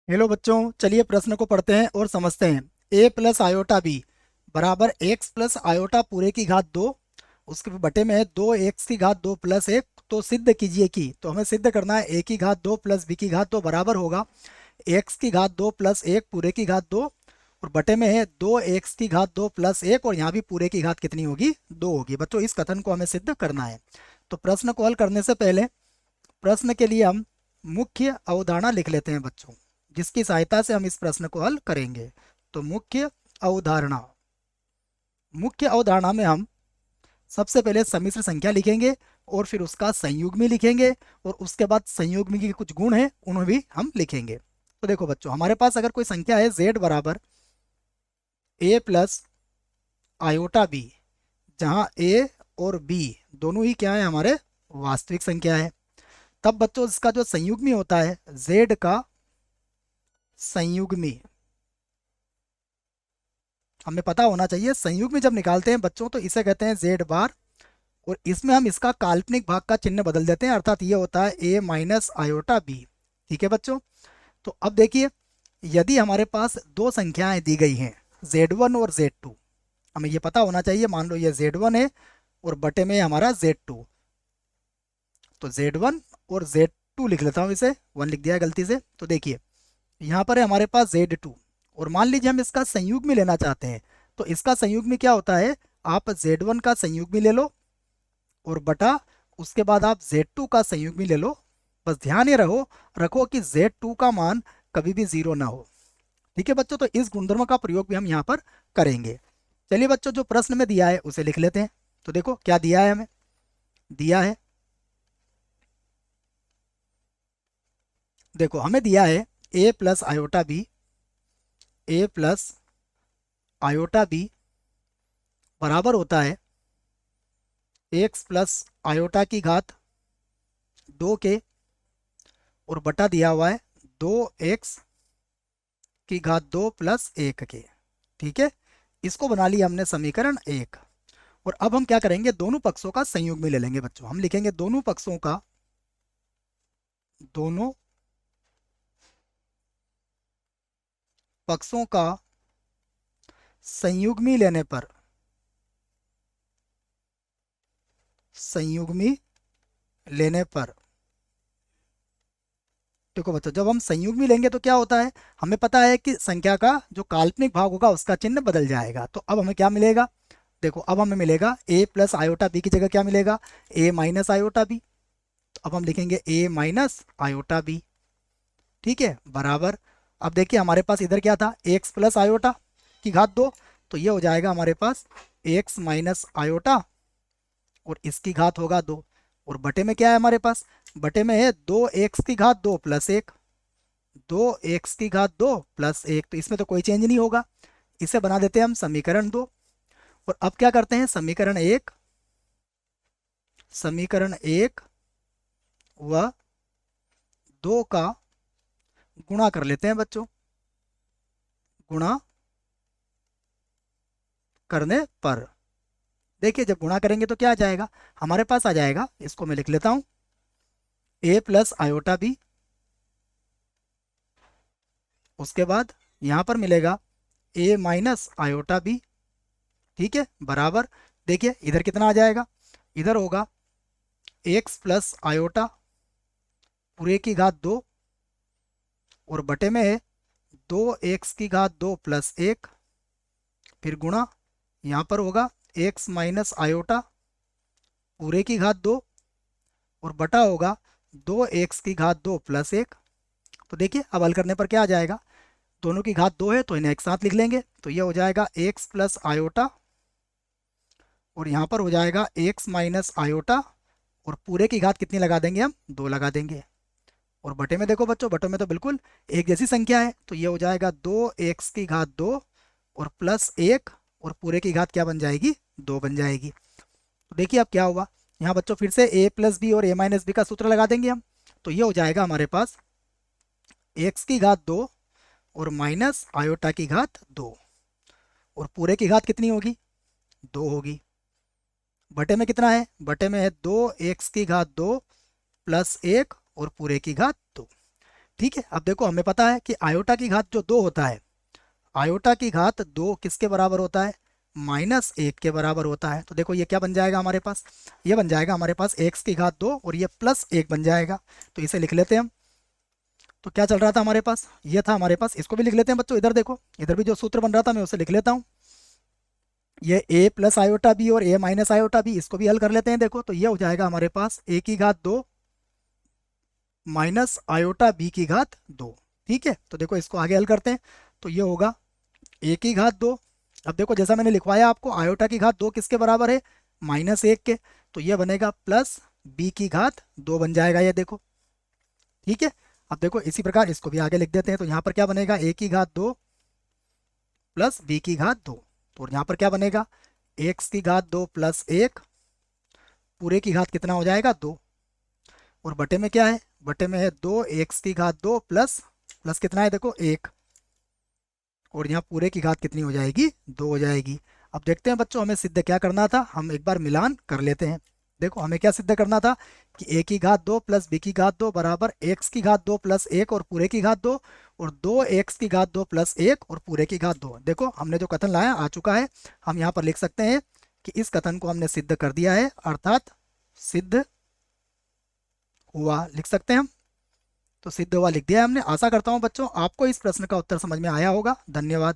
Hello बच्चों, चलिए प्रश्न को पढ़ते हैं और समझते हैं। a प्लस आयोटा बी बराबर एक्स प्लस आयोटा पूरे की घात दो, उसके बटे में है दो एक्स की घात दो प्लस एक। तो सिद्ध कीजिए कि, तो हमें सिद्ध करना है a की घात दो प्लस b की घात दो बराबर होगा एक्स की घात दो प्लस एक पूरे की घात दो, और बटे में है दो एक्स की घात दो प्लस एक, और यहाँ भी पूरे की घात कितनी होगी, दो होगी। बच्चों इस कथन को हमें सिद्ध करना है। तो प्रश्न को हल करने से पहले प्रश्न के लिए हम मुख्य अवधारणा लिख लेते हैं बच्चों, जिसकी सहायता से हम इस प्रश्न को हल करेंगे। तो अवधारणा मुख्य अवधारणा में हम सबसे पहले सम्मिश्र संख्या लिखेंगे और फिर उसका संयुग्मी लिखेंगे, और उसके बाद संयुग्मी के कुछ गुण हैं उन्हें भी हम लिखेंगे। तो देखो बच्चों, हमारे पास अगर कोई संख्या है z बराबर a प्लस आयोटा बी, जहाँ a और b दोनों ही क्या है, हमारे वास्तविक संख्या है, तब बच्चों इसका जो संयुग्मी होता है z का संयुग्मी हमें पता होना चाहिए। संयुग्मी जब निकालते हैं बच्चों तो इसे कहते हैं z बार, और इसमें हम इसका काल्पनिक भाग का चिन्ह बदल देते हैं, अर्थात ये होता है a माइनस आयोटा बी। ठीक है बच्चों, तो अब देखिए, यदि हमारे पास दो संख्याएं दी गई हैं z1 और z2, हमें ये पता होना चाहिए, मान लो ये z1 है और बटे में हमारा z2, तो z1 और z2 लिख लेता हूँ, इसे 1 लिख दिया है गलती से। तो देखिए यहाँ पर है हमारे पास z2, और मान लीजिए हम इसका संयुग्मी लेना चाहते हैं, तो इसका संयुग्मी क्या होता है, आप z1 का संयुग्मी ले लो और बटा उसके बाद आप z2 का संयुग्मी ले लो। बस ध्यान ये रखो कि z2 का मान कभी भी जीरो ना हो। ठीक है बच्चों, तो इस गुणधर्म का प्रयोग भी हम यहाँ पर करेंगे। चलिए बच्चों, जो प्रश्न में दिया है उसे लिख लेते हैं। तो देखो क्या दिया है, हमें दिया है, देखो हमें दिया है a plus iota B, a plus iota B बराबर होता है एक्स प्लस आयोटा की घात दो के, और बटा दिया हुआ है दो एक्स की घात दो प्लस एक के। ठीक है, इसको बना लिया हमने समीकरण एक। और अब हम क्या करेंगे, दोनों पक्षों का संयोग में ले लेंगे बच्चों। हम लिखेंगे दोनों पक्षों का संयुग्मी लेने पर, संयुग्मी लेने पर देखो बच्चों, जब हम संयुग्मी लेंगे तो क्या होता है, हमें पता है कि संख्या का जो काल्पनिक भाग होगा उसका चिन्ह बदल जाएगा। तो अब हमें क्या मिलेगा, देखो अब हमें मिलेगा a प्लस आयोटा बी की जगह क्या मिलेगा, a माइनस आयोटा बी। तो अब हम लिखेंगे a माइनस आयोटा बी। ठीक है, बराबर, अब देखिए हमारे पास इधर क्या था, x प्लस आयोटा की घात दो, तो ये हो जाएगा हमारे पास x माइनस आयोटा और इसकी घात होगा दो, और बटे में क्या है हमारे पास, बटे में है दो एक्स की घात दो प्लस एक, दो एक्स की घात दो प्लस एक, तो इसमें तो कोई चेंज नहीं होगा, इसे बना देते हैं हम समीकरण दो। और अब क्या करते हैं, समीकरण एक व दो का गुणा कर लेते हैं बच्चों। गुणा करने पर देखिए, जब गुणा करेंगे तो क्या आ जाएगा, हमारे पास आ जाएगा, इसको मैं लिख लेता हूं, a प्लस आयोटा बी, उसके बाद यहां पर मिलेगा a माइनस आयोटा बी। ठीक है, बराबर, देखिए इधर कितना आ जाएगा, इधर होगा एक्स प्लस आयोटा पूरे की घात दो, और बटे में है दो एक्स की घात दो प्लस एक, फिर गुणा यहाँ पर होगा एक्स माइनस आयोटा पूरे की घात दो, और बटा होगा दो एक्स की घात दो प्लस एक। तो देखिए अब हल करने पर क्या आ जाएगा, दोनों की घात दो है तो इन्हें एक साथ लिख लेंगे, तो ये हो जाएगा एक्स प्लस आयोटा, और यहाँ पर हो जाएगा एक्स माइनस आयोटा, और पूरे की घात कितनी लगा देंगे, हम दो लगा देंगे। और बटे में देखो बच्चों, बटे में तो बिल्कुल एक जैसी संख्या है, तो ये हो जाएगा दो एक्स की घात दो और प्लस एक, और पूरे की घात क्या बन जाएगी, दो बन जाएगी। तो देखिए अब क्या हुआ, यहाँ बच्चों फिर से a प्लस बी और a माइनस बी का सूत्र लगा देंगे हम, तो ये हो जाएगा हमारे पास एक्स की घात दो और माइनस आयोटा की घात दो, और पूरे की घात कितनी होगी, दो होगी। बटे में कितना है, बटे में है दो एक्स की घात दो प्लस एक और पूरे की घात दो। ठीक है, अब देखो हमें पता है कि आयोटा की घात जो 2 होता है, आयोटा की घात 2 किसके बराबर होता है, -1 के बराबर होता है। तो देखो ये क्या बन जाएगा हमारे पास, ये बन जाएगा हमारे पास x की घात 2 और ये +1 बन जाएगा। तो इसे लिख लेते हैं हम। तो क्या चल रहा था हमारे पास, ये था हमारे पास, इसको भी लिख लेते हैं बच्चों। इधर देखो, इधर भी जो सूत्र बन रहा था मैं उसे लिख लेता हूँ। ये a प्लस आयोटा बी और a माइनस आयोटा बी, इसको भी हल कर लेते हैं। देखो तो ये हो जाएगा हमारे पास a की घात 2 माइनस आयोटा बी की घात 2। ठीक है, तो देखो इसको आगे हल करते हैं। तो ये होगा a की घात 2। अब देखो जैसा मैंने लिखवाया आपको, आयोटा की घात 2 किसके बराबर है, -1 के। तो ये बनेगा प्लस b की घात 2 बन जाएगा ये देखो। ठीक है, अब देखो इसी प्रकार इसको भी आगे लिख देते हैं। तो यहाँ पर क्या बनेगा, a की घात 2 प्लस b की घात 2। तो यहाँ पर क्या बनेगा, x की घात 2 प्लस 1 पूरे की घात कितना हो जाएगा, 2। और बटे में क्या है, बटे में है 2 x की घात 2 प्लस प्लस कितना है देखो 1, और यहाँ पूरे की घात कितनी हो जाएगी, 2 हो जाएगी। अब देखते हैं बच्चों हमें सिद्ध क्या करना था, हम एक बार मिलान कर लेते हैं। देखो हमें क्या सिद्ध करना था कि a की घात 2 प्लस b की घात 2 बराबर x की घात 2 प्लस 1 और पूरे की घात 2, और 2x की घात 2 प्लस 1 और पूरे की घात 2। देखो हमने जो कथन लाया आ चुका है। हम यहाँ पर लिख सकते हैं कि इस कथन को हमने सिद्ध कर दिया है, अर्थात सिद्ध हुआ लिख सकते हैं हम। तो सिद्ध हुआ लिख दिया है हमने। आशा करता हूँ बच्चों आपको इस प्रश्न का उत्तर समझ में आया होगा। धन्यवाद।